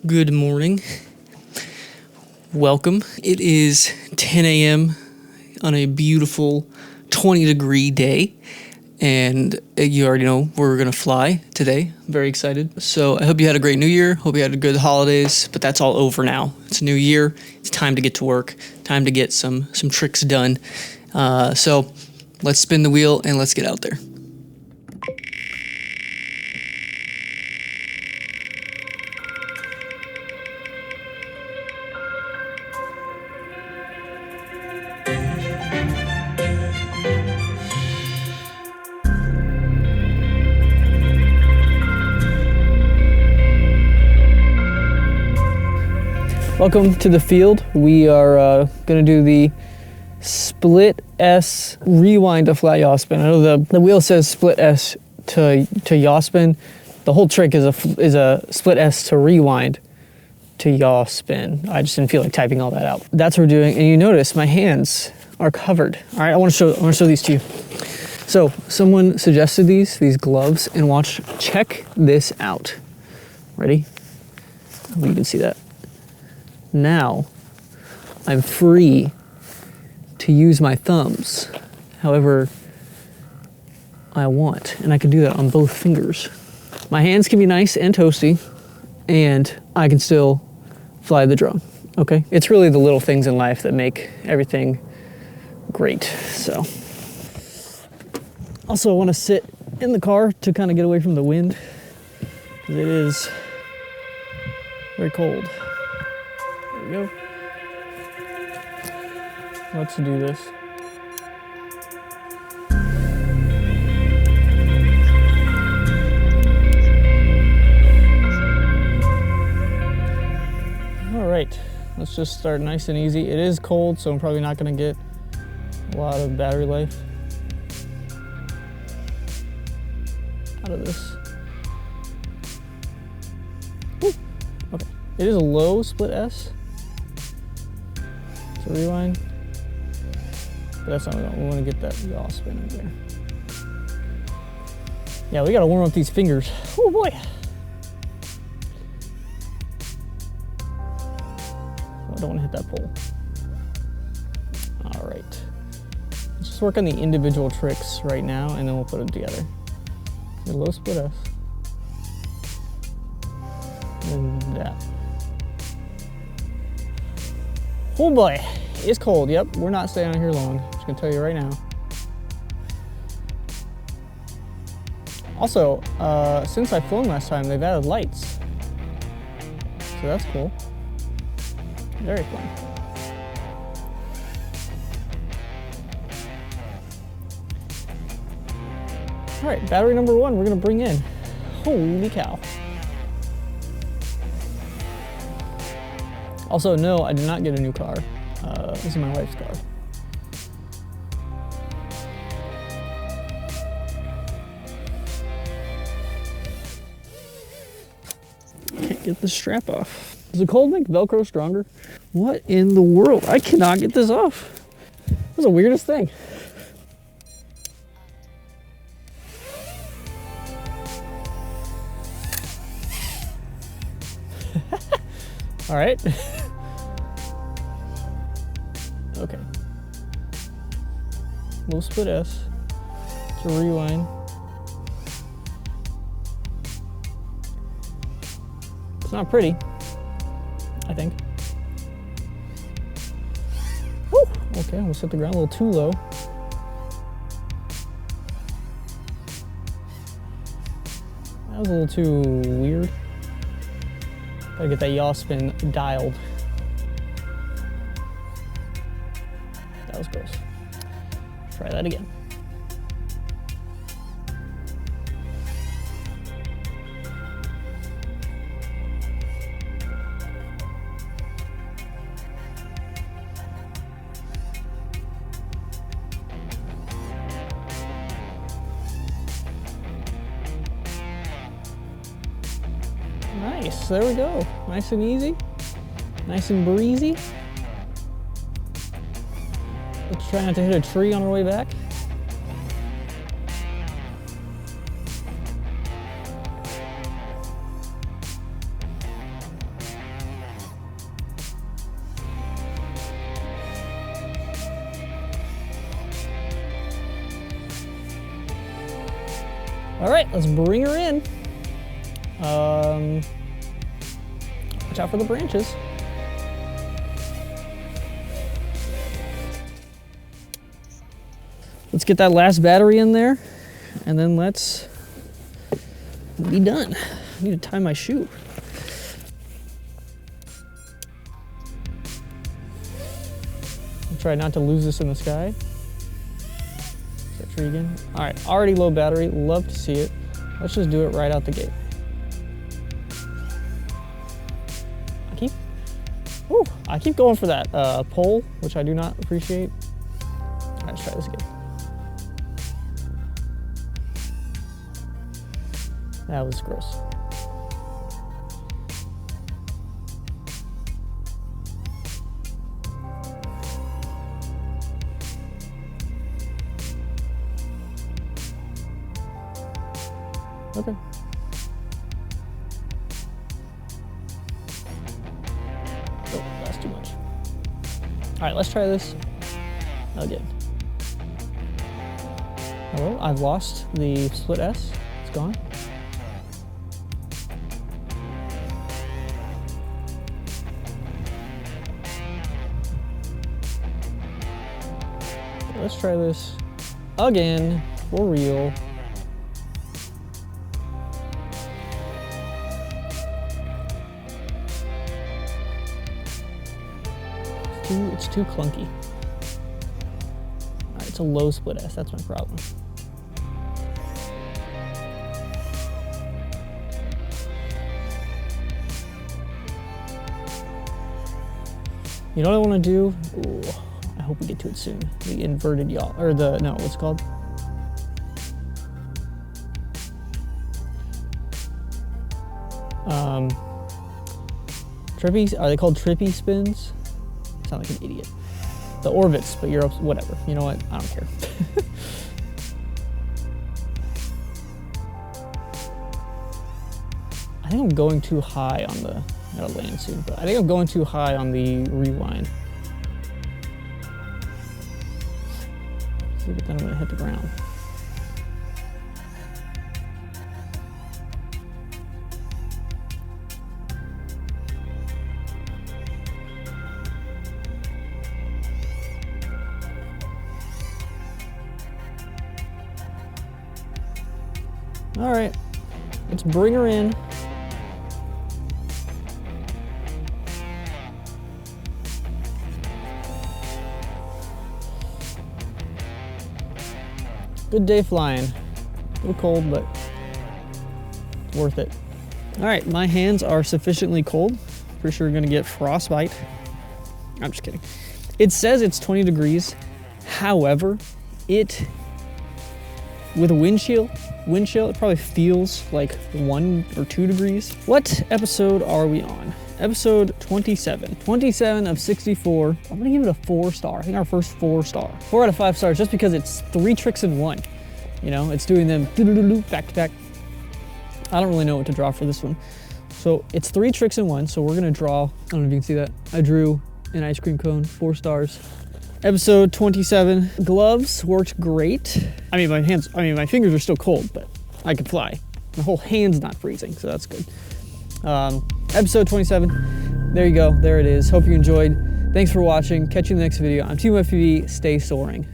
Good morning. Welcome. It is 10 a.m. on a beautiful 20-degree day, and you already know we're going to fly today. Very excited. So I hope you had a great new year. Hope you had a good holidays, but that's all over now. It's a new year. It's time to get to work. Time to get some tricks done. So let's spin the wheel and let's get out there. Welcome to the field. We are going to do the split S rewind to flat yaw spin. I know the wheel says split S to yaw spin. The whole trick is a split S to rewind to yaw spin. I just didn't feel like typing all that out. That's what we're doing, and you notice my hands are covered. All right, I want to show these to you. So someone suggested these gloves, and check this out. Ready? I hope you can see that. Now, I'm free to use my thumbs however I want, and I can do that on both fingers. My hands can be nice and toasty, and I can still fly the drone, okay? It's really the little things in life that make everything great, so. Also, I want to sit in the car to kind of get away from the wind, because it is very cold. There we go. Let's do this. All right, let's just start nice and easy. It is cold, so I'm probably not going to get a lot of battery life out of this. Woo. Okay, it is a low split S. So rewind. But that's not what we want. We want to get that yaw spin in there. Yeah, we got to warm up these fingers. Oh boy. I don't want to hit that pole. All right. Let's just work on the individual tricks right now, and then we'll put them together. The low split S. And that. Oh boy, it's cold. Yep, we're not staying out here long. Just gonna tell you right now. Also, since I filmed last time, they've added lights. So that's cool. Very fun. All right, battery number 1, we're gonna bring in. Holy cow. Also, no, I did not get a new car. This is my wife's car. Can't get the strap off. Does the cold make Velcro stronger? What in the world? I cannot get this off. That's the weirdest thing. All right. Okay. Low split S to rewind. It's not pretty, I think. Woo! Okay, we'll set the ground a little too low. That was a little too weird. Gotta get that yaw spin dialed. That was gross. Try that again. Nice, there we go. Nice and easy, nice and breezy. Let's try not to hit a tree on our way back. All right, let's bring her in. Watch out for the branches. Let's get that last battery in there, and then let's be done. I need to tie my shoe. I'll try not to lose this in the sky. Is that tree again? All right, already low battery, love to see it. Let's just do it right out the gate. I keep going for that pole, which I do not appreciate. All right, let's try this again. That was gross. Okay. Oh, that's too much. All right, let's try this again. Hello, I've lost the split S. It's gone. Let's try this again for real. It's too clunky. All right, it's a low split S, that's my problem. You know what I want to do? Ooh, I hope we get to it soon. The inverted yaw, or the, no, what's it called? Trippy, are they called trippy spins? I sound like an idiot. The orbits, but you're, whatever. You know what? I don't care. I think I'm going too high on the, I gotta land soon, but I think I'm going too high on the rewind. See, but then I'm gonna hit the ground. All right, let's bring her in. Good day flying. A little cold, but worth it. All right, my hands are sufficiently cold. Pretty sure we're gonna get frostbite. I'm just kidding. It says it's 20 degrees. However, with a wind chill, it probably feels like 1 or 2 degrees. What episode are we on? Episode 27. 27 of 64. I'm gonna give it a 4-star. I think our first 4-star. 4 out of 5 stars, just because it's 3 tricks in 1. You know, it's doing them back to back. I don't really know what to draw for this one. So it's 3 tricks in 1. So we're gonna draw, I don't know if you can see that. I drew an ice cream cone, 4 stars. Episode 27. Gloves worked great. I mean, my fingers are still cold, but I can fly. My whole hand's not freezing, so that's good. Episode 27. There you go. There it is. Hope you enjoyed. Thanks for watching. Catch you in the next video. I'm Team FPV. Stay soaring.